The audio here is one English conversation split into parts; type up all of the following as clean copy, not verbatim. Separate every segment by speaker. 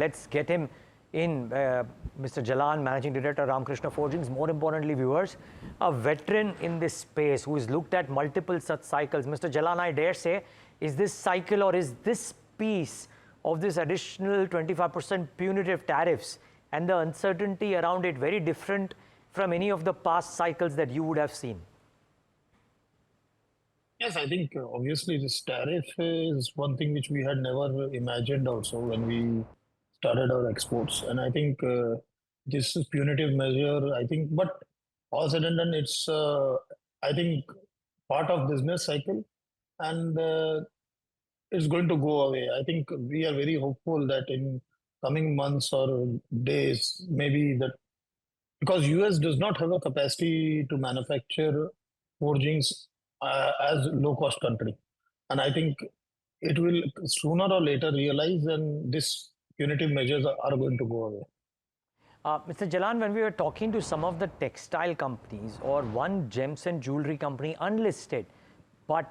Speaker 1: let's get him in. Mr. Jalan, Managing Director, Ramkrishna Forgings. More importantly, viewers, a veteran in this space who has looked at multiple such cycles. Mr. Jalan, I dare say, is this cycle or is this piece of this additional 25% punitive tariffs and the uncertainty around it very different from any of the past cycles that you would have seen?
Speaker 2: Yes, I think obviously this tariff is one thing which we had never imagined also when we started our exports. And I think this is punitive measure, I think, but all said and done, it's, I think, part of business cycle and it's going to go away. I think we are very hopeful that in coming months or days, maybe that because US does not have a capacity to manufacture forgings as low cost country. And I think it will sooner or later realize and this punitive measures are going to go away.
Speaker 1: Mr. Jalan, when we were talking to some of the textile companies or one gems and jewelry company unlisted, but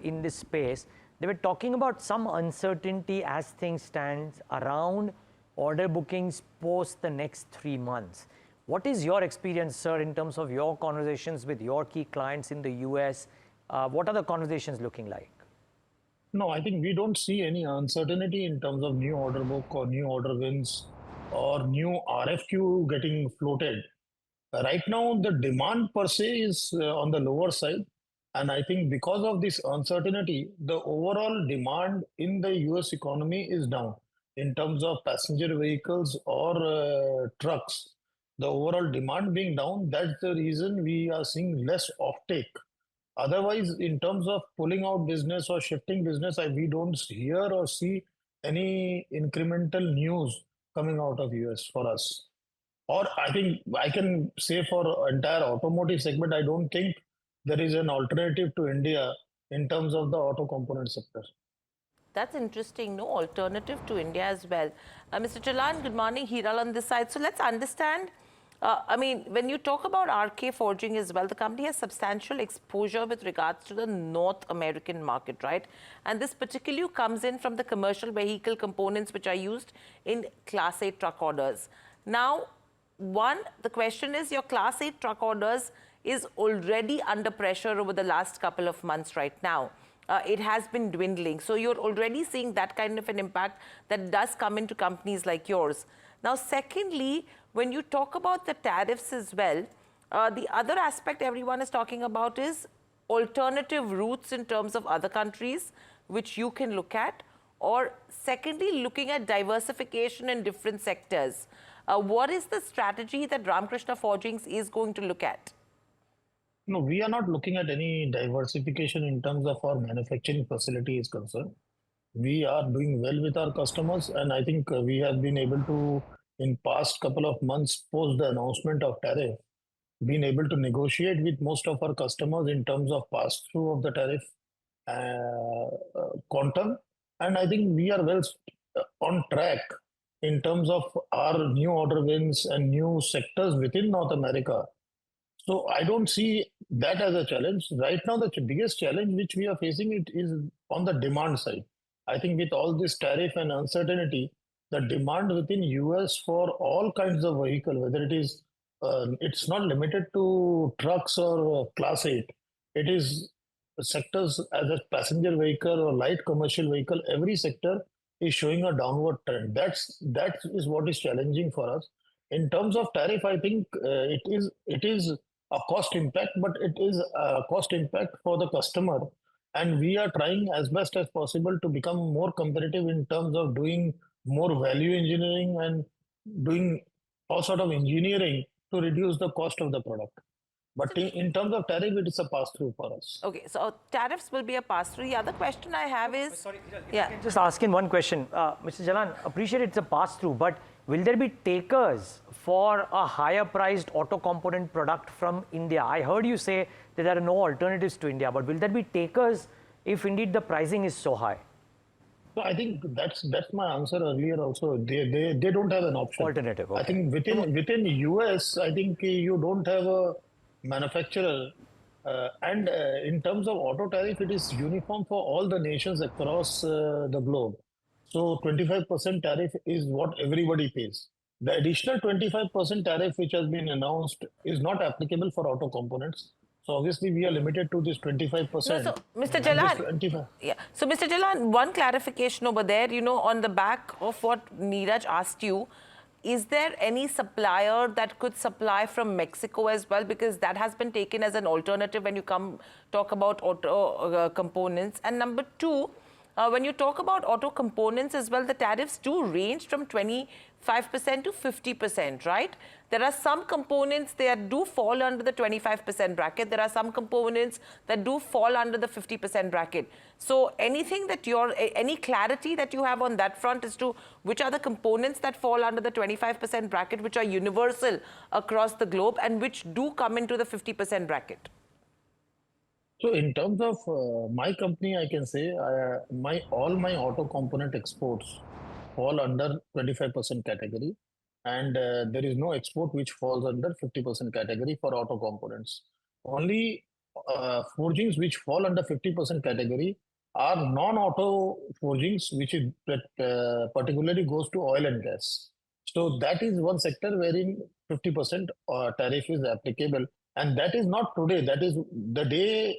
Speaker 1: in this space, they were talking about some uncertainty as things stand around order bookings post the next 3 months. What is your experience, sir, in terms of your conversations with your key clients in the US? What are the conversations looking like?
Speaker 2: No, I think we don't see any uncertainty in terms of new order book or new order wins or new RFQ getting floated. Right now, the demand per se is on the lower side. And I think because of this uncertainty, the overall demand in the US economy is down in terms of passenger vehicles or trucks. The overall demand being down, that's the reason we are seeing less offtake. Otherwise, in terms of pulling out business or shifting business, we don't hear or see any incremental news coming out of US for us. Or I think I can say for entire automotive segment, I don't think there is an alternative to India in terms of the auto component sector.
Speaker 3: That's interesting. No alternative to India as well. Mr. Jalan, good morning. Hiral on this side. So let's understand. I mean, when you talk about RK Forging as well, the company has substantial exposure with regards to the North American market, right? And this particularly comes in from the commercial vehicle components which are used in Class 8 truck orders. Now, the question is your Class 8 truck orders is already under pressure over the last couple of months right now. It has been dwindling. So you're already seeing that kind of an impact that does come into companies like yours. Now, secondly, when you talk about the tariffs as well, the other aspect everyone is talking about is alternative routes in terms of other countries, which you can look at, or secondly, looking at diversification in different sectors. What is the strategy that Ramkrishna Forgings is going to look at?
Speaker 2: No, we are not looking at any diversification in terms of our manufacturing facility is concerned. We are doing well with our customers, and I think we have been able to, in past couple of months post the announcement of tariff, been able to negotiate with most of our customers in terms of pass-through of the tariff quantum. And I think we are well on track in terms of our new order wins and new sectors within North America. So I don't see that as a challenge. Right now, the biggest challenge which we are facing it is on the demand side. I think with all this tariff and uncertainty, the demand within US for all kinds of vehicle, whether it is, it's not limited to trucks or Class 8. It is sectors as a passenger vehicle or light commercial vehicle, every sector is showing a downward trend. That is what is challenging for us. In terms of tariff, I think it is a cost impact, but it is a cost impact for the customer. And we are trying as best as possible to become more competitive in terms of doing more value engineering and doing all sort of engineering to reduce the cost of the product. But in terms of tariff, it is a pass-through for us.
Speaker 3: Okay, so tariffs will be a pass-through. The other question I have is...
Speaker 1: Sorry, yeah. I can just ask in one question. Mr. Jalan, appreciate it's a pass-through, but will there be takers for a higher priced auto component product from India? I heard you say that there are no alternatives to India, but will there be takers if indeed the pricing is so high?
Speaker 2: So I think that's my answer earlier also. They don't have an option.
Speaker 1: Alternative. Okay.
Speaker 2: I think within US, I think you don't have a manufacturer. And in terms of auto tariff, it is uniform for all the nations across the globe. So 25% tariff is what everybody pays. The additional 25% tariff which has been announced is not applicable for auto components. So obviously we are limited to this
Speaker 3: No, so
Speaker 2: 25%,
Speaker 3: Mr.
Speaker 2: and this
Speaker 3: Jalan,
Speaker 2: 25.
Speaker 3: yeah. So Mr. Jalan, one clarification over there, on the back of what Neeraj asked you, is there any supplier that could supply from Mexico as well? Because that has been taken as an alternative when you talk about auto components. And number two, when you talk about auto components as well, the tariffs do range from 25% to 50%, right? There are some components that do fall under the 25% bracket. There are some components that do fall under the 50% bracket. So anything that any clarity that you have on that front as to which are the components that fall under the 25% bracket, which are universal across the globe and which do come into the 50% bracket?
Speaker 2: So in terms of my company, I can say all my auto component exports fall under 25% category, and there is no export which falls under 50% category for auto components. Only forgings which fall under 50% category are non-auto forgings, which is particularly goes to oil and gas. So that is one sector wherein 50% tariff is applicable, and that is not today. That is the day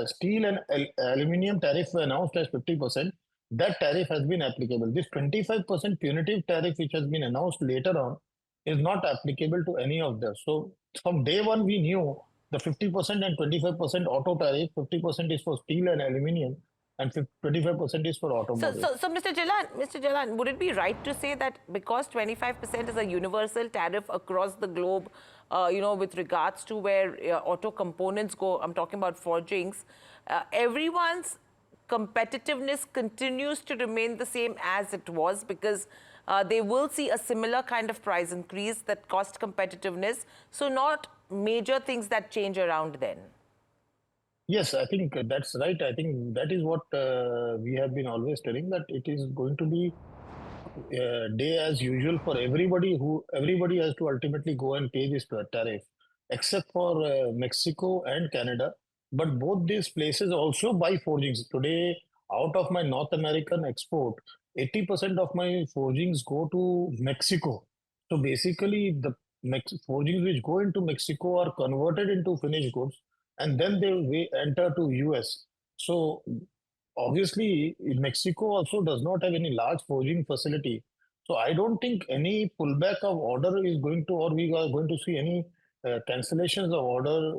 Speaker 2: steel and aluminum tariff were announced as 50%. That tariff has been applicable. This 25% punitive tariff, which has been announced later on, is not applicable to any of them. So from day one, we knew the 50% and 25% auto tariff. 50% is for steel and aluminum, and 25% is for automotive.
Speaker 3: So Mr. Jalan, would it be right to say that because 25% is a universal tariff across the globe, with regards to where auto components go, I'm talking about forgings, everyone's competitiveness continues to remain the same as it was, because they will see a similar kind of price increase that cost competitiveness. So not major things that change around then.
Speaker 2: Yes, I think that's right. I think that is what we have been always telling, that it is going to be day as usual for everybody. Everybody has to ultimately go and pay this tariff, except for Mexico and Canada. But both these places also buy forgings. Today, out of my North American export, 80% of my forgings go to Mexico. So basically, the forgings which go into Mexico are converted into finished goods, and then they enter to US. So obviously, Mexico also does not have any large forging facility. So I don't think any pullback of order is going to, or we are going to see any cancellations of order.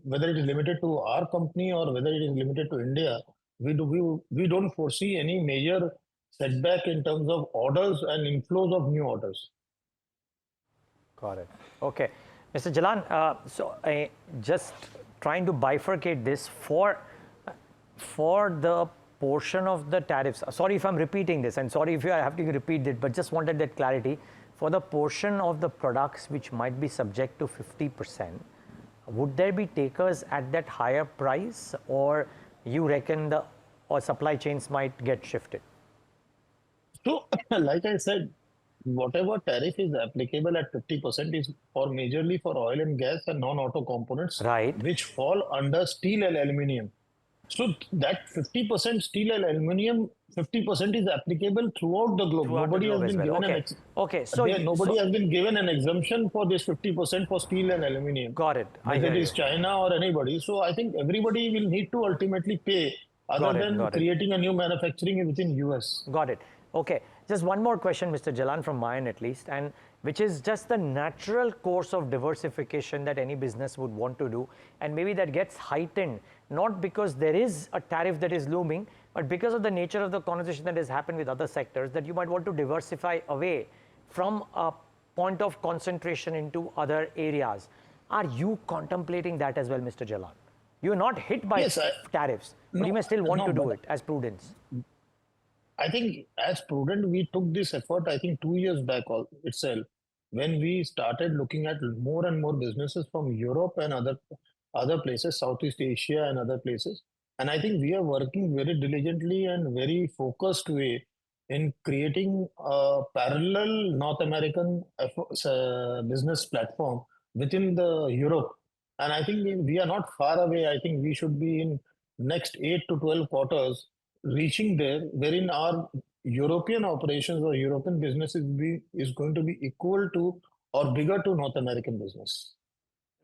Speaker 2: Whether it is limited to our company or whether it is limited to India. We don't foresee any major setback in terms of orders and inflows of new orders.
Speaker 1: Got it. Okay. Mr. Jalan, so just trying to bifurcate this for the portion of the tariffs. Sorry if I'm repeating this, and sorry if I have to repeat it, but just wanted that clarity. For the portion of the products which might be subject to 50%, would there be takers at that higher price, or you reckon the supply chains might get shifted?
Speaker 2: So, like I said, whatever tariff is applicable at 50% is for majorly for oil and gas and non-auto components,
Speaker 1: Right.
Speaker 2: which fall under steel and aluminum. So that 50% steel and aluminum, 50% is applicable throughout the globe. Nobody has been given nobody has been given an exemption for this 50% for steel and aluminum.
Speaker 1: Got it.
Speaker 2: Whether it is China or anybody. So I think everybody will need to ultimately pay, other than creating a new manufacturing within US.
Speaker 1: Got it. Okay. Just one more question, Mr. Jalan, from my end at least, and which is just the natural course of diversification that any business would want to do, and maybe that gets heightened not because there is a tariff that is looming, but because of the nature of the conversation that has happened with other sectors, that you might want to diversify away from a point of concentration into other areas. Are you contemplating that as well, Mr. Jalan? You're not hit by tariffs, but you may still want to do it as prudence.
Speaker 2: I think as prudent, we took this effort, I think 2 years back itself, when we started looking at more and more businesses from Europe and other places, Southeast Asia and other places. And I think we are working very diligently and very focused way in creating a parallel North American business platform within the Europe. And I think we are not far away. I think we should be in next 8 to 12 quarters reaching there, wherein our European operations or European business is going to be equal to or bigger to North American business.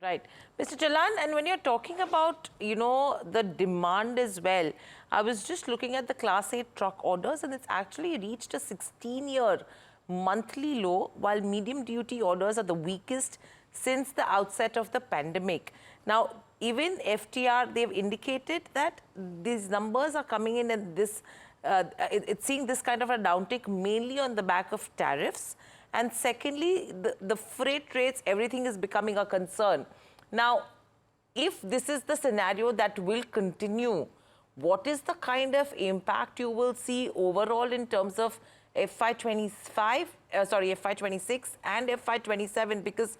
Speaker 3: Right. Mr. Jalan, and when you're talking about, the demand as well, I was just looking at the Class 8 truck orders, and it's actually reached a 16-year monthly low, while medium-duty orders are the weakest since the outset of the pandemic. Now, even FTR, they've indicated that these numbers are coming in and it's seeing this kind of a downtick mainly on the back of tariffs. And secondly, the freight rates, everything is becoming a concern. Now, if this is the scenario that will continue, what is the kind of impact you will see overall in terms of FY26 and FY27? Because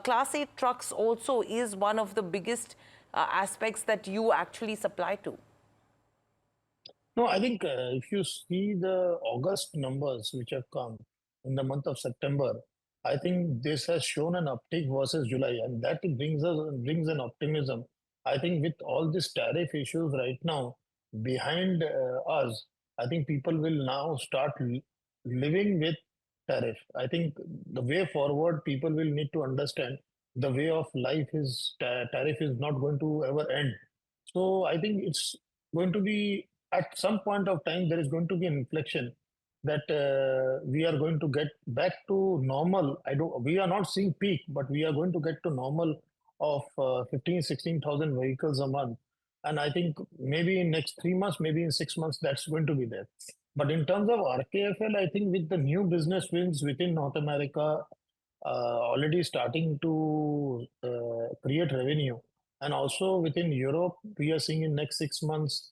Speaker 3: Class 8 trucks also is one of the biggest aspects that you actually supply to.
Speaker 2: No, I think if you see the August numbers which have come in the month of September, I think this has shown an uptick versus July, and that brings an optimism. I think with all these tariff issues right now behind us, I think people will now start living with tariff. I think the way forward, people will need to understand the way of life is tariff is not going to ever end. So I think it's going to be at some point of time there is going to be an inflection that we are going to get back to normal. We are not seeing peak, but we are going to get to normal of 16,000 vehicles a month. And I think maybe in next 3 months, maybe in 6 months, that's going to be there. But in terms of RKFL, I think with the new business wins within North America, already starting to create revenue. And also within Europe, we are seeing in next 6 months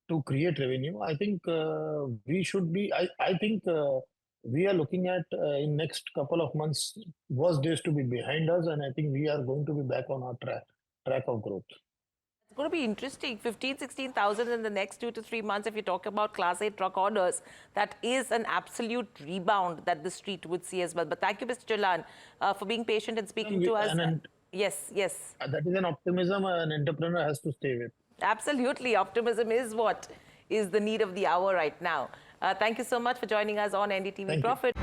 Speaker 2: to create revenue. I think we should be, I think we are looking at in next couple of months, worst days to be behind us. And I think we are going to be back on our track of growth.
Speaker 3: It's going to be interesting. 16,000 in the next 2 to 3 months, if you talk about Class 8 truck orders, that is an absolute rebound that the street would see as well. But thank you, Mr. Jalan, for being patient and speaking to us. Yes.
Speaker 2: That is an optimism an entrepreneur has to stay with.
Speaker 3: Absolutely. Optimism is what is the need of the hour right now. Thank you so much for joining us on NDTV Profit.